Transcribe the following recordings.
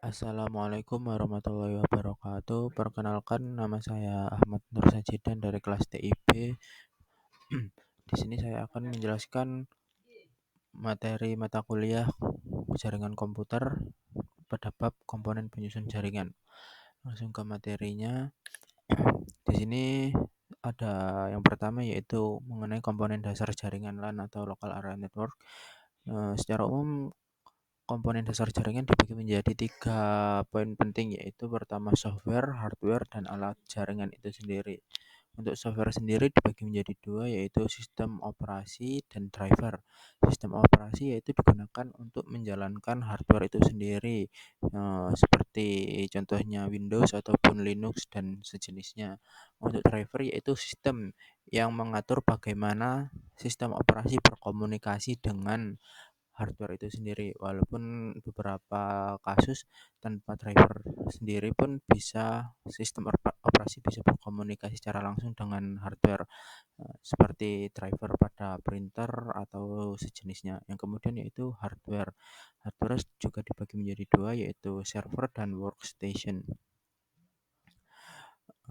Assalamualaikum warahmatullahi wabarakatuh. Perkenalkan, nama saya Ahmad Nur Sajidan dari kelas TIB. Di sini saya akan menjelaskan materi mata kuliah jaringan komputer pada bab komponen penyusun jaringan. Langsung ke materinya. Di sini ada yang pertama yaitu mengenai komponen dasar jaringan LAN atau Local Area Network. Secara umum komponen dasar jaringan dibagi menjadi 3 poin penting, yaitu pertama software, hardware, dan alat jaringan itu sendiri. Untuk software sendiri dibagi menjadi 2, yaitu sistem operasi dan driver. Sistem operasi yaitu digunakan untuk menjalankan hardware itu sendiri, seperti contohnya Windows ataupun Linux dan sejenisnya. Untuk driver yaitu sistem yang mengatur bagaimana sistem operasi berkomunikasi dengan hardware itu sendiri. Walaupun beberapa kasus tanpa driver sendiri pun bisa sistem operasi bisa berkomunikasi secara langsung dengan hardware, seperti driver pada printer atau sejenisnya. Yang kemudian yaitu hardware. Hardware juga dibagi menjadi 2, yaitu server dan workstation.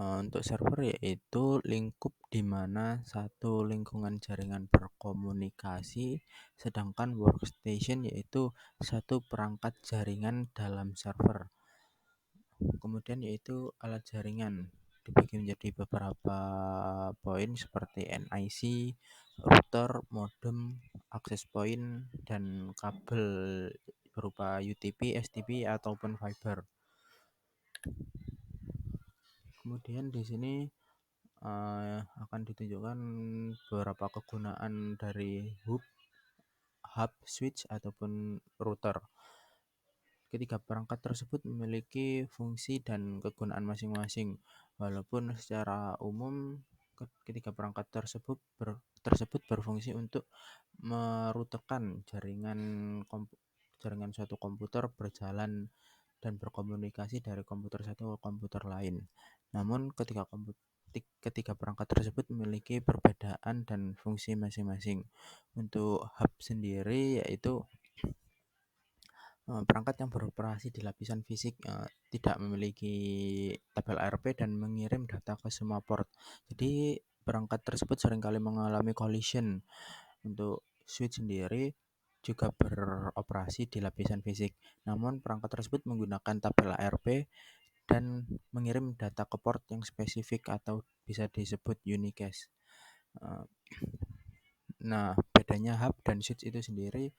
Untuk server yaitu lingkup di mana satu lingkungan jaringan berkomunikasi, sedangkan workstation yaitu satu perangkat jaringan dalam server. Kemudian yaitu alat jaringan dibagi menjadi beberapa poin seperti NIC, router, modem, access point, dan kabel berupa UTP, STP ataupun fiber. Kemudian di sini akan ditunjukkan beberapa kegunaan dari hub, switch, ataupun router. Ketiga perangkat tersebut memiliki fungsi dan kegunaan masing-masing. Walaupun secara umum ketiga perangkat tersebut berfungsi untuk merutekan jaringan suatu komputer berjalan dan berkomunikasi dari komputer satu ke komputer lain. Namun ketiga perangkat tersebut memiliki perbedaan dan fungsi masing-masing. Untuk hub sendiri yaitu perangkat yang beroperasi di lapisan fisik, tidak memiliki tabel ARP dan mengirim data ke semua port. Jadi perangkat tersebut seringkali mengalami collision. Untuk switch sendiri juga beroperasi di lapisan fisik, namun perangkat tersebut menggunakan tabel ARP dan mengirim data ke port yang spesifik atau bisa disebut unicast. Nah, bedanya hub dan switch itu sendiri,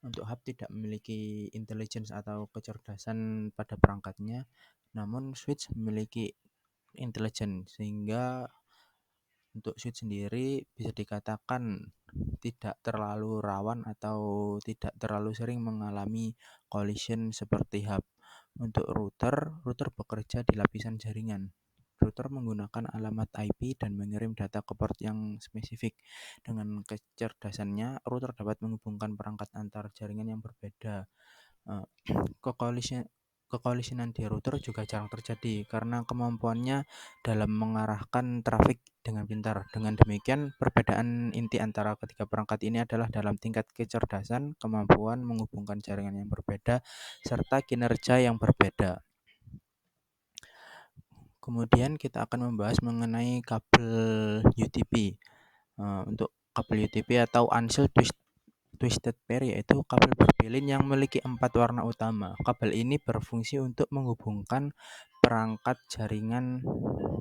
untuk hub tidak memiliki intelligence atau kecerdasan pada perangkatnya, namun switch memiliki intelligence, sehingga untuk switch sendiri bisa dikatakan tidak terlalu rawan atau tidak terlalu sering mengalami collision seperti hub. Untuk router bekerja di lapisan jaringan. Router menggunakan alamat IP dan mengirim data ke port yang spesifik. Dengan kecerdasannya, router dapat menghubungkan perangkat antar jaringan yang berbeda. Kekolisinan di router juga jarang terjadi karena kemampuannya dalam mengarahkan trafik dengan pintar. Dengan demikian, perbedaan inti antara ketiga perangkat ini adalah dalam tingkat kecerdasan, kemampuan menghubungkan jaringan yang berbeda, serta kinerja yang berbeda. Kemudian kita akan membahas mengenai kabel UTP. Untuk kabel UTP atau Unseld Twisted Pair yaitu kabel berpilin yang memiliki 4 warna utama. Kabel ini berfungsi untuk menghubungkan perangkat jaringan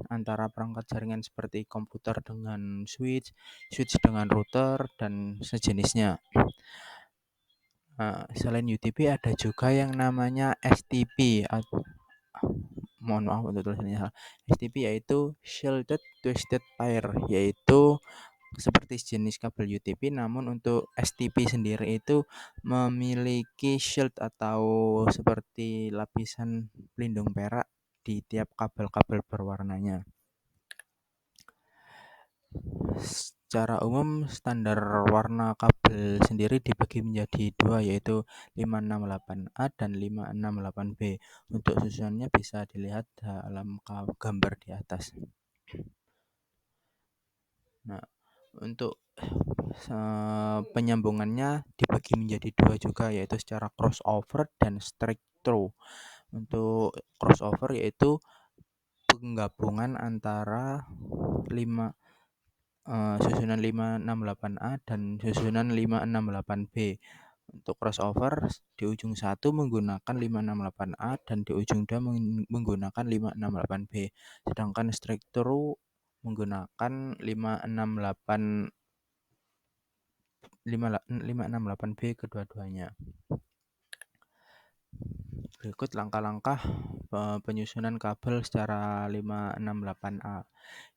antara perangkat jaringan seperti komputer dengan switch dengan router, dan sejenisnya. Selain UTP ada juga yang namanya STP. Mohon maaf untuk tulisannya. STP yaitu Shielded Twisted Pair, yaitu seperti jenis kabel UTP, namun untuk STP sendiri itu memiliki shield atau seperti lapisan pelindung perak di tiap kabel-kabel berwarnanya. Secara umum standar warna kabel sendiri dibagi menjadi 2, yaitu 568A dan 568B. Untuk susunannya bisa dilihat dalam gambar di atas. Nah, untuk penyambungannya dibagi menjadi 2 juga, yaitu secara crossover dan straight through. Untuk crossover yaitu penggabungan antara lima susunan 568A dan susunan 568B. Untuk crossover di ujung satu menggunakan 568A dan di ujung 2 menggunakan 568B. Sedangkan straight through menggunakan 568B kedua-duanya. Berikut langkah-langkah penyusunan kabel secara 568A.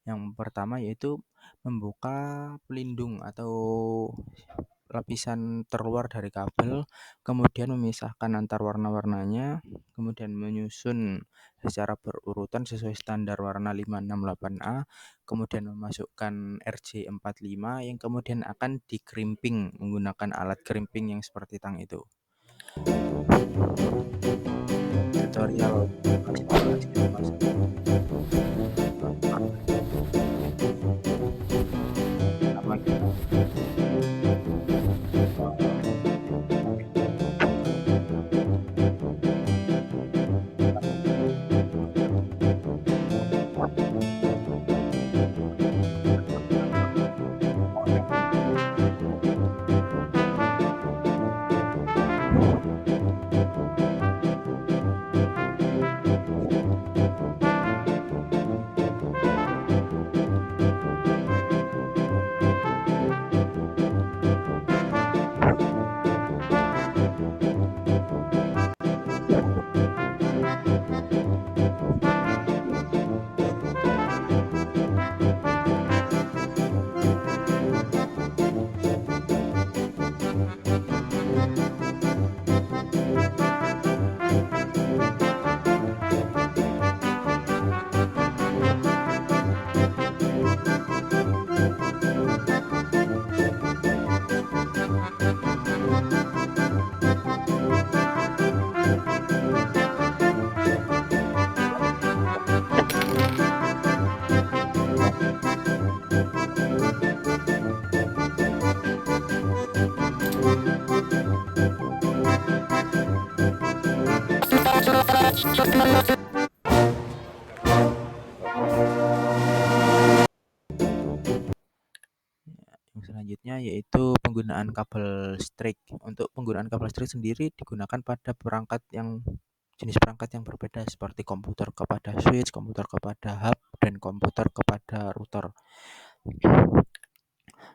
Yang pertama yaitu membuka pelindung atau lapisan terluar dari kabel, kemudian memisahkan antar warna-warnanya, kemudian menyusun secara berurutan sesuai standar warna 568A, kemudian memasukkan RJ45 yang kemudian akan dikrimping menggunakan alat krimping yang seperti tang itu. Tutorial instalasi memasang kabel. Pertama kita yang selanjutnya yaitu penggunaan kabel string. Untuk penggunaan kabel string sendiri digunakan pada perangkat yang jenis perangkat yang berbeda seperti komputer kepada switch, komputer kepada hub, dan komputer kepada router.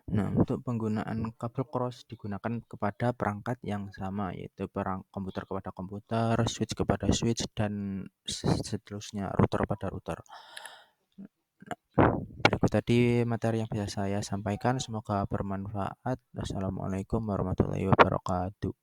Nah, untuk penggunaan kabel cross digunakan kepada perangkat yang sama yaitu komputer kepada komputer, switch kepada switch, dan seterusnya router pada router. Berikut tadi materi yang bisa saya sampaikan, semoga bermanfaat. Wassalamualaikum warahmatullahi wabarakatuh.